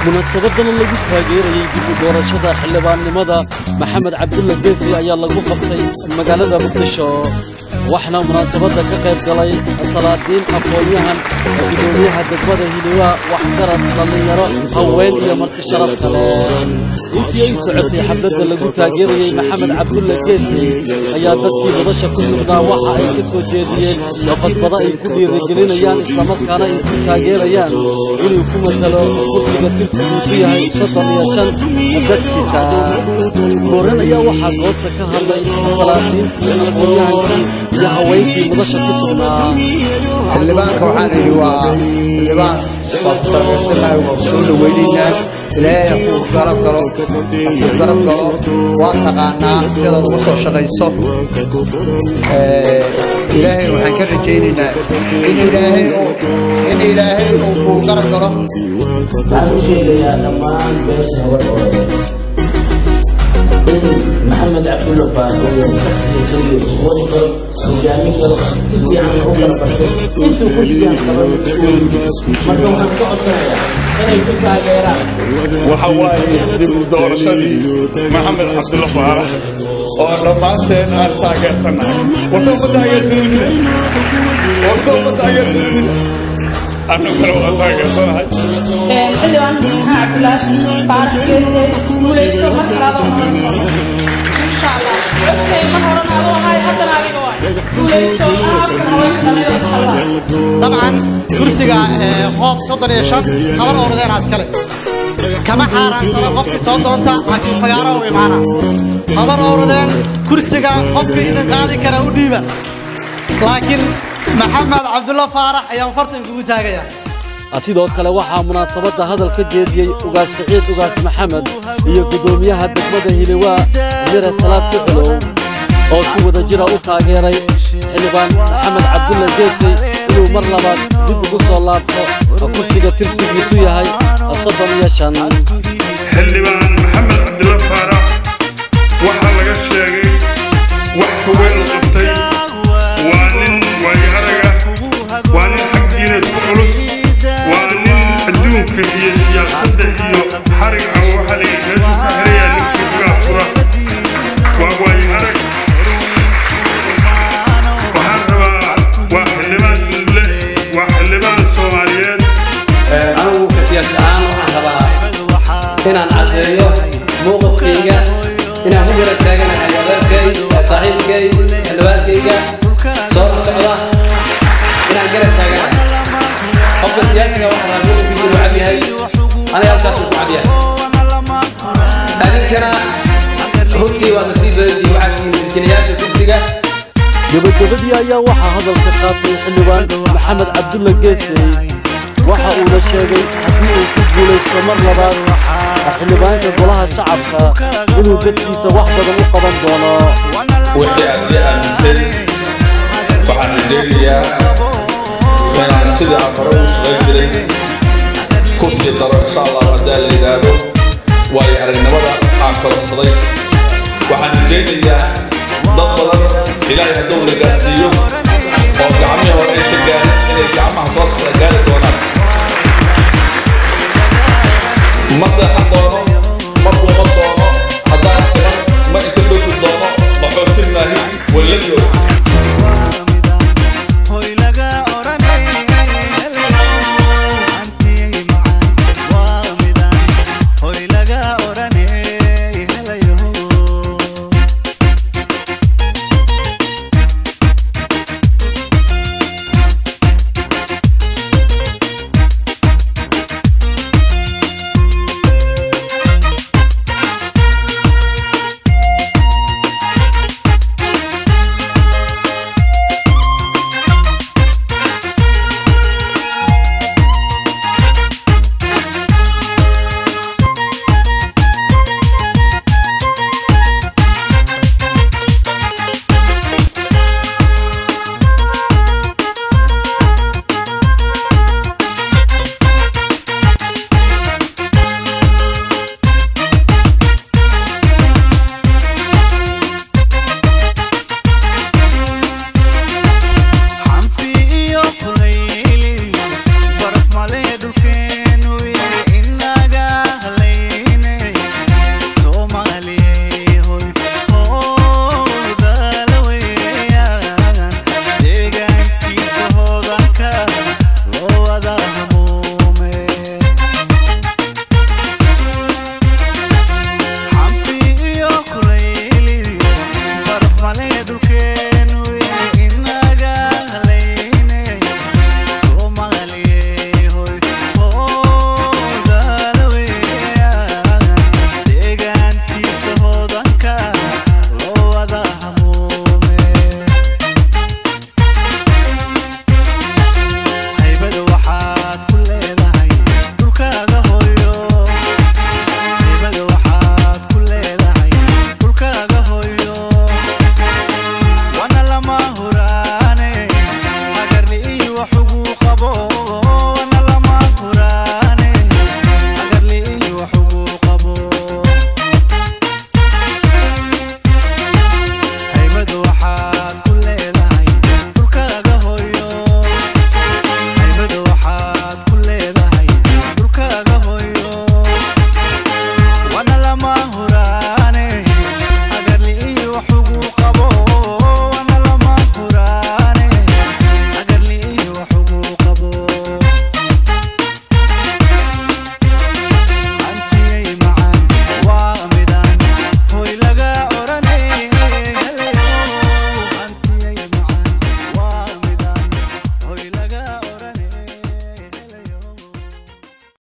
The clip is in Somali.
munaasabadan lagu taageerayay dib u doorashada xildhibaannimada Maxamed Cabdulla Geesi ayaa lagu qabtay magaalada Muqdisho waxna munaasabada ka qayb galay salaadiin aqoonyahan gudoomiyaha degmada Hiilawa wax garad dhalinyaro haween iyo marti sharaf kale intii ay socotay xafladda lagu taageerayay Maxamed Cabdulla Geesi ayaa dadkii wadasha ku sugnaa waxa ay ka soo jeediyeen khudbado ay ku dhiirigelinayaan isla markaana ay ku taageerayaan inuu ku matalo qofka tirtiisu yahay 35 dadkiisa goran ayaa waxa goobta ka hadlay salaadiintii aqoonyahankii iyo haweenkii wadasha ku sugnaa xildhibaanka waxaan idhi waa xildhibaan waxtarasanayo maqsuuda weynayna ilaahay ku garab galo waa taqaanaa sida ugu soo shaqayso ilaahay waxaan ka rajaynaynaa in ilaahay uu ku garab galo waxaan u sheegayaa dhammaan beesha محمد عبد الله فاروق شخصي كبير وصفر وجامي كرو سيدي عن أوكر بكر أنتوا كل شيء كبروا مركم هنقطع أنا يكون غيره وحوالي دب دور شدي محمد عبد الله فاروق ورمانتين أرتاق سنة وصوب تاير أنا كرو أرتاق سنة حلوان عبد الله فاروق كيسي وليسو مركب إن شاء الله أوكي مهرنا الله هاي حسن علي وليسو طبعا كرسيga qoob 35 qaban ordeen askale kama xaraan qof soo doonta laakiin fagaaro u imaana qaban ordeen kursiga qofka idin qaadi kara u dhiiba laakiin Maxamed Cabdulla Faarax ayaa fartan kugu taagaya sidoo kale waxaa munaasabada hadal ka jeediyay ugaas Saciid ugaas Maxamed iyo gudoomiyaha degmada Hiilawa Mira Salaad Kixlo oo si wada jira u taageeray xildhibaan Maxamed Cabdulla Geesi inuu mar labaad dib ugu soo laabto kursiga tirsigiisu yahay 35 xildhibaan Maxamed Cabdulla Faarax waxa laga sheegay wax ka weyn qabtay waa nin waayaraga waa nin xaq diineed ku culus waa nin adduunka iyo siyaasadda iyo xariga waxa la meesha ka xiraya ninkii uga fura waa waayarag waxaan rabaa waa xildhibaan Soomaaliyeed anigu ka siyaasad ahaan waxaan rabaa inaan caddeeyo muuqaalkayga inaan ku garab taaganahay adeerkay saaxiibkay xildhibaankayga soo socda inaan garab taaganahay qofka siyaasiga waxaa lagu bixiyo wacdiyahay aniga halkaas ku wacdiyahay adinkana runtii waa nasiibadii wacdiga jinayaasha kursiga gabadhii ayaa waxaa hadalka qaatay xildhibaan Maxamed Cabdulla Geesi waxa uu la sheegay haddii uu ku guuleysto mar labaad xildhibaanka golaha shacabka inuu dadkiisa wax badan u qaban doono wixii aad aaminteen waxaan rajaynayaa inaan sida afaro u shaqayn jiray ku sii daro insha Allah haddii la yidhaahdo waayo aragnimada aan kororsaday waxaan rajaynayaa dad badan ilaahay hadduu la gaarsiiyo oo gacmihii hore aysan gaarin inay gacmaha